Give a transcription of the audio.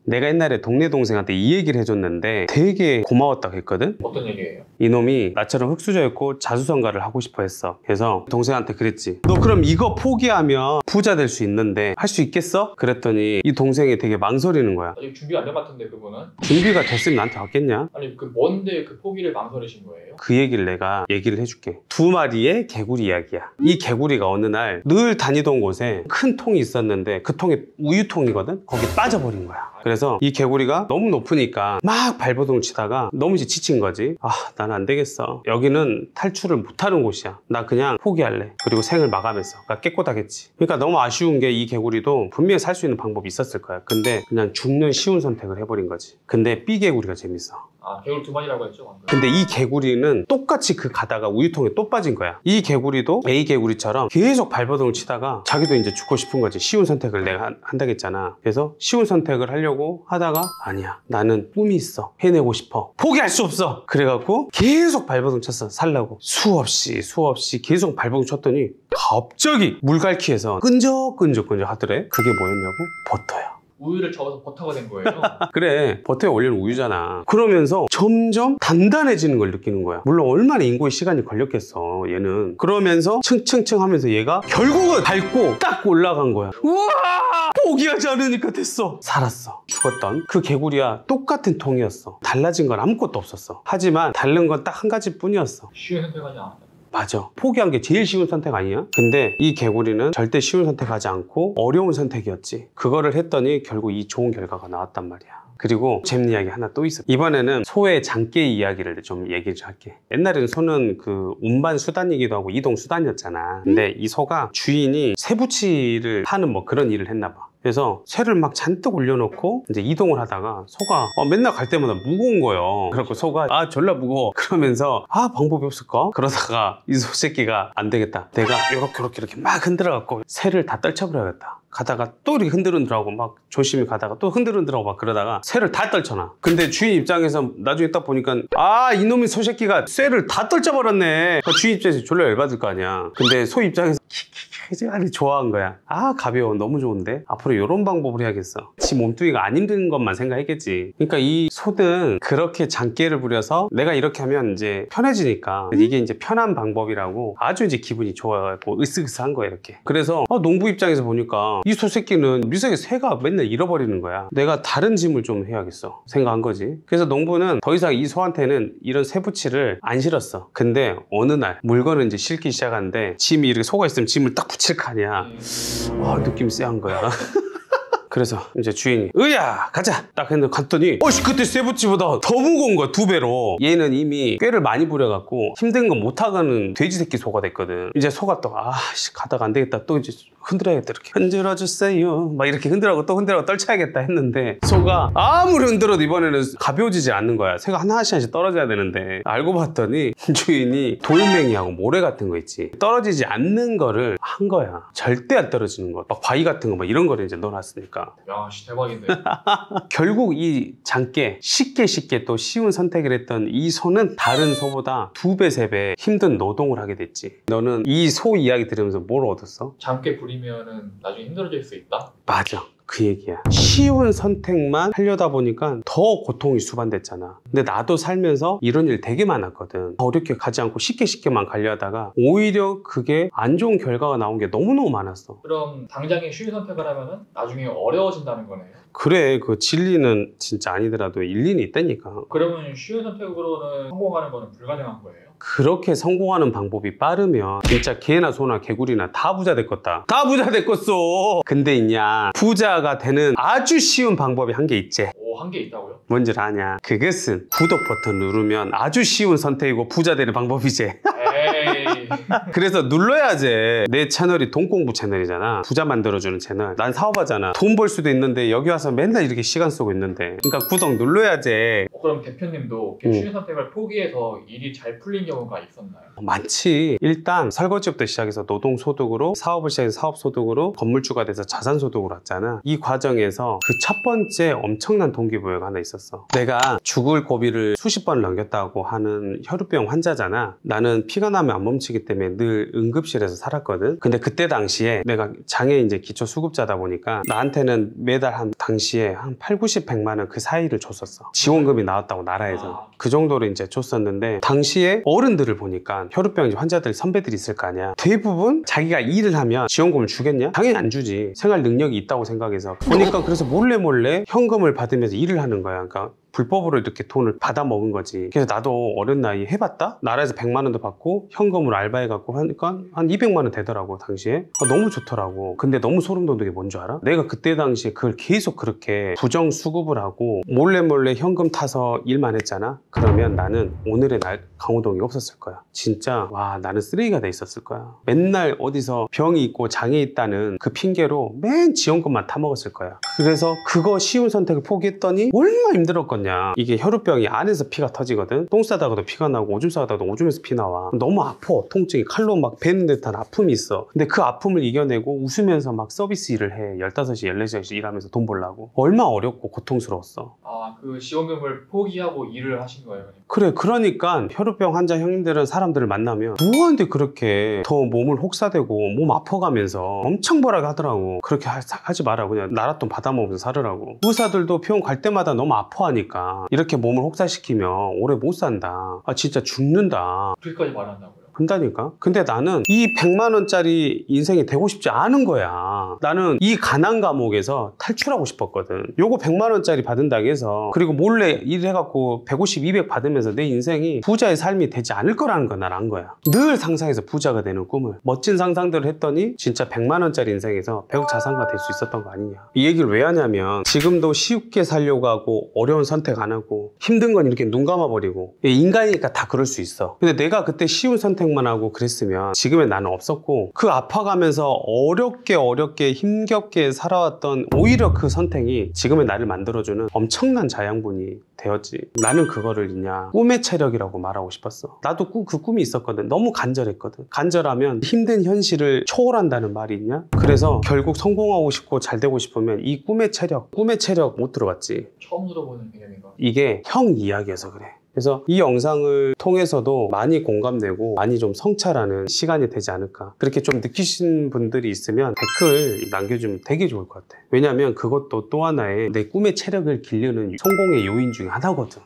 내가 옛날에 동네 동생한테 이 얘기를 해줬는데 되게 고마웠다고 했거든. 어떤 얘기예요? 이놈이 나처럼 흙수저였고 자수성가를 하고 싶어 했어. 그래서 동생한테 그랬지. 너 그럼 이거 포기하면 부자 될 수 있는데 할 수 있겠어? 그랬더니 이 동생이 되게 망설이는 거야. 아직 준비가 안 된 것 같은데 그분은? 준비가 됐으면 나한테 왔겠냐? 아니 그 뭔데 그 포기를 망설이신 거예요? 그 얘기를 내가 얘기를 해줄게. 2마리의 개구리 이야기야. 이 개구리가 어느 날 늘 다니던 곳에 큰 통이 있었는데 그 통이 우유통이거든? 거기 빠져버린 거야. 그래서 이 개구리가 너무 높으니까 막 발버둥을 치다가 너무 이제 지친 거지. 아, 나는 안 되겠어. 여기는 탈출을 못하는 곳이야. 나 그냥 포기할래. 그리고 생을 마감했어. 그러니까 깨꼬다겠지. 그러니까 너무 아쉬운 게 이 개구리도 분명히 살 수 있는 방법이 있었을 거야. 근데 그냥 죽는 쉬운 선택을 해버린 거지. 근데 B 개구리가 재밌어. 아, 개구리 2마리라고 했죠 방금. 근데 이 개구리는 똑같이 그 가다가 우유통에 또 빠진 거야. 이 개구리도 A 개구리처럼 계속 발버둥을 치다가 자기도 이제 죽고 싶은 거지. 쉬운 선택을 내가 한다겠잖아. 그래서 쉬운 선택을 하려고 하다가 아니야, 나는 꿈이 있어. 해내고 싶어. 포기할 수 없어. 그래갖고 계속 발버둥 쳤어. 살라고. 수없이 계속 발버둥 쳤더니 갑자기 물갈퀴에서 끈적끈적 하더래. 그게 뭐였냐고? 버터야. 우유를 저어서 버터가 된 거예요? 그래, 버터에 올리는 우유잖아. 그러면서 점점 단단해지는 걸 느끼는 거야. 물론 얼마나 인고의 시간이 걸렸겠어, 얘는. 그러면서 층층층 하면서 얘가 결국은 밟고 딱 올라간 거야. 우와! 포기하지 않으니까 됐어. 살았어. 죽었던 그 개구리야 똑같은 통이었어. 달라진 건 아무것도 없었어. 하지만 다른 건 딱 한 가지 뿐이었어. 쉬운 선택하지 않았다. 맞아. 포기한 게 제일 쉬운 선택 아니야? 근데 이 개구리는 절대 쉬운 선택하지 않고 어려운 선택이었지. 그거를 했더니 결국 이 좋은 결과가 나왔단 말이야. 그리고 재밌는 이야기 하나 또 있어. 이번에는 소의 장기 이야기를 좀 얘기 좀 할게. 옛날에는 소는 그 운반 수단이기도 하고 이동 수단이었잖아. 근데 이 소가 주인이 새부치를 하는 뭐 그런 일을 했나 봐. 그래서 새를 막 잔뜩 올려놓고 이제 이동을 하다가 소가 맨날 갈 때마다 무거운 거예요. 그래갖고 소가 아 졸라 무거워 그러면서 아 방법이 없을까? 그러다가 이 소 새끼가 안 되겠다. 내가 이렇게 막 흔들어갖고 새를 다 떨쳐버려야겠다. 가다가 또 이렇게 흔들흔들하고 막 조심히 가다가 또 흔들흔들하고 막 그러다가 새를 다 떨쳐놔. 근데 주인 입장에서 나중에 딱 보니까 아 이놈의 소 새끼가 쇠를 다 떨쳐버렸네. 주인 입장에서 졸라 열받을 거 아니야. 근데 소 입장에서 아주 좋아한 거야. 아 가벼워, 너무 좋은데 앞으로 이런 방법을 해야겠어. 지 몸뚱이가 안 힘든 것만 생각했겠지. 그러니까 이 소는 그렇게 장기를 부려서 내가 이렇게 하면 이제 편해지니까 이게 이제 편한 방법이라고 아주 이제 기분이 좋아갖고 으쓱으쓱한 거야 이렇게. 그래서 농부 입장에서 보니까 이 소 새끼는 미세하게 새가 맨날 잃어버리는 거야. 내가 다른 짐을 좀 해야겠어 생각한 거지. 그래서 농부는 더 이상 이 소한테는 이런 새부치를 안 실었어. 근데 어느 날 물건을 이제 실기 시작하는데 짐이 이렇게 소가 있으면 짐을 딱 붙일 거 아니야. 느낌이 쎄한 거야. 그래서 이제 주인이 으야 가자 딱 했는데 갔더니 그때 새부치보다 더 무거운 거야, 2배로. 얘는 이미 꾀를 많이 부려갖고 힘든 거 못하가는 돼지 새끼 소가 됐거든. 이제 소가 또 가다가 안 되겠다, 또 이제 흔들어야겠다, 이렇게 흔들어주세요 막 이렇게 흔들어가고 또 흔들어가고 떨쳐야겠다 했는데 소가 아무리 흔들어도 이번에는 가벼워지지 않는 거야. 새가 하나씩 떨어져야 되는데 알고 봤더니 주인이 돌멩이하고 모래 같은 거 있지, 떨어지지 않는 거를 한 거야. 절대 안 떨어지는 거, 막 바위 같은 거 막 이런 거를 이제 넣어놨으니까. 야, 씨 대박인데. 결국 이 작게 쉽게 또 쉬운 선택을 했던 이 소는 다른 소보다 2배, 3배 힘든 노동을 하게 됐지. 너는 이 소 이야기 들으면서 뭘 얻었어? 장게 부리면은 나중에 힘들어질 수 있다? 맞아. 그 얘기야. 쉬운 선택만 하려다 보니까 더 고통이 수반됐잖아. 근데 나도 살면서 이런 일 되게 많았거든. 어렵게 가지 않고 쉽게만 가려다가 오히려 그게 안 좋은 결과가 나온 게 너무너무 많았어. 그럼 당장에 쉬운 선택을 하면은 나중에 어려워진다는 거네요? 그래, 그 진리는 진짜 아니더라도 일리는 있다니까. 그러면 쉬운 선택으로는 성공하는 거는 불가능한 거예요? 그렇게 성공하는 방법이 빠르면 진짜 개나 소나 개구리나 다 부자 됐겠다. 다 부자 됐겠어. 근데 있냐, 부자가 되는 아주 쉬운 방법이 한 게 있지. 한 게 있다고요? 뭔지 아냐? 그것은 구독 버튼 누르면 아주 쉬운 선택이고 부자 되는 방법이지. 에이. 그래서 눌러야지. 내 채널이 돈공부 채널이잖아. 부자 만들어주는 채널. 난 사업하잖아. 돈 벌 수도 있는데 여기 와서 맨날 이렇게 시간 쓰고 있는데. 그러니까 구독 눌러야지. 그럼 대표님도 취준 선택을 포기해서 일이 잘 풀린 경우가 있었나요? 많지. 일단 설거지부터 시작해서 노동소득으로 사업을 시작해서 사업소득으로 건물주가 돼서 자산소득으로 왔잖아. 이 과정에서 그 첫 번째 엄청난 동기부여가 하나 있었어. 내가 죽을 고비를 수십 번을 넘겼다고 하는 혈우병 환자잖아. 나는 피가 나면 안 멈추기 때문에 늘 응급실에서 살았거든. 근데 그때 당시에 내가 장애 이제 기초 수급자다 보니까 나한테는 매달 당시에 한 8, 90, 100만 원 그 사이를 줬었어. 지원금이 나왔다고 나라에서. 그 정도로 이제 줬었는데 당시에 어른들을 보니까 혈우병 환자들 선배들이 있을 거 아니야. 대부분 자기가 일을 하면 지원금을 주겠냐? 당연히 안 주지. 생활 능력이 있다고 생각해서. 보니까 그래서 몰래 현금을 받으면서 일을 하는 거야. 그러니까 불법으로 이렇게 돈을 받아 먹은 거지. 그래서 나도 어린 나이에 해봤다? 나라에서 100만 원도 받고 현금으로 알바해갖고 하니까 한 200만 원 되더라고 당시에. 너무 좋더라고. 근데 너무 소름 돋는 게 뭔 줄 알아? 내가 그때 당시에 그걸 계속 그렇게 부정수급을 하고 몰래 현금 타서 일만 했잖아? 그러면 나는 오늘의 날 강호동이 없었을 거야. 진짜 와 나는 쓰레기가 돼 있었을 거야. 맨날 어디서 병이 있고 장애 있다는 그 핑계로 맨 지원금만 타먹었을 거야. 그래서 그거 쉬운 선택을 포기했더니 얼마나 힘들었거든. 이게 혈우병이 안에서 피가 터지거든. 똥 싸다가도 피가 나고 오줌 싸다가도 오줌에서 피 나와. 너무 아파. 통증이 칼로 막 베는 듯한 아픔이 있어. 근데 그 아픔을 이겨내고 웃으면서 막 서비스 일을 해. 15시, 14시간씩 일하면서 돈 벌라고. 얼마나 어렵고 고통스러웠어. 그 지원금을 포기하고 일을 하신 거예요? 그래. 그러니까 혈우병 환자 형님들은 사람들을 만나면 뭐하는데 그렇게 더 몸을 혹사대고 몸 아파가면서 엄청 뭐라고 하더라고. 그렇게 하지 마라. 그냥 나랏돈 받아먹으면서 살으라고. 의사들도 병원 갈 때마다 너무 아파하니까 이렇게 몸을 혹사시키면 오래 못 산다. 진짜 죽는다. 그렇게까지 말한다고요? 한다니까? 근데 나는 이 100만 원짜리 인생이 되고 싶지 않은 거야. 나는 이 가난 감옥에서 탈출하고 싶었거든. 요거 100만 원짜리 받은다고 해서 그리고 몰래 일해갖고 150, 200 받으면서 내 인생이 부자의 삶이 되지 않을 거라는 걸 난 안 거야. 늘 상상해서 부자가 되는 꿈을. 멋진 상상들을 했더니 진짜 100만 원짜리 인생에서 100억 자산가 될 수 있었던 거 아니냐. 이 얘기를 왜 하냐면 지금도 쉽게 살려고 하고 어려운 선택 안 하고 힘든 건 이렇게 눈 감아버리고 인간이니까 다 그럴 수 있어. 근데 내가 그때 쉬운 선택만 하고 그랬으면 지금의 나는 없었고 그 아파가면서 어렵게 힘겹게 살아왔던 오히려 그 선택이 지금의 나를 만들어주는 엄청난 자양분이 되었지. 나는 그거를 꿈의 체력이라고 말하고 싶었어. 나도 그 꿈이 있었거든. 너무 간절했거든. 간절하면 힘든 현실을 초월한다는 말이 있냐? 그래서 결국 성공하고 싶고 잘 되고 싶으면 이 꿈의 체력 못 들어봤지. 처음 들어보는 개념인가? 이게 형 이야기여서 그래. 그래서 이 영상을 통해서도 많이 공감되고 많이 좀 성찰하는 시간이 되지 않을까. 그렇게 좀 느끼신 분들이 있으면 댓글 남겨주면 되게 좋을 것 같아. 왜냐면 그것도 또 하나의 내 꿈의 체력을 기르는 성공의 요인 중에 하나거든.